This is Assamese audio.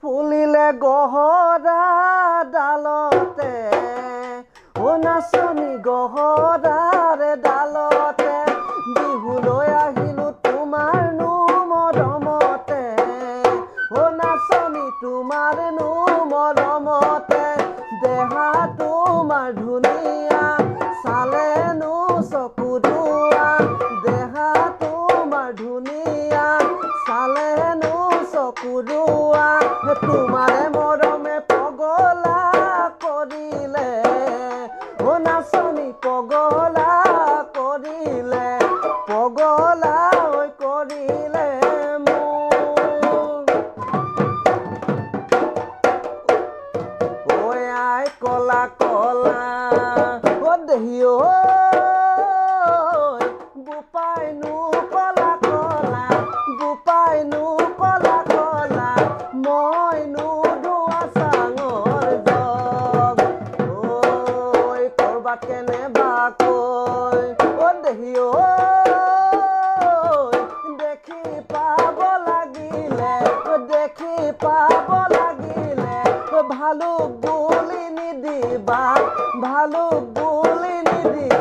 ফুলিলে গহৰা ডালতে নাচনী গহৰাৰে ডালতে বিহুলৈ আহিলো তোমাৰনো মৰমতে নাচনী তোমাৰনো মৰমতে দেহা তোমাৰ ধুনীয়া চালেনো চকু দুৱা দেহা তোমাৰ ধুনীয়া চালেনো চকু দুৱা তোমাৰে মৰমে পগলা কৰিলে নাচনী পগলা কৰিলে পগলা কৰিলে মোক আই কলা কলা দেহি বোপাইনো কলা কলা বোপাইনো কলা কলা মইনো ধোৱা চাঙৰ জগ কৰবাত কেনেবাকৈ দেহি দেখি পাব লাগিলে দেখি পাব লাগিলে ভালুক বুলি নিদিবা ভালুক বুলি নিদিবা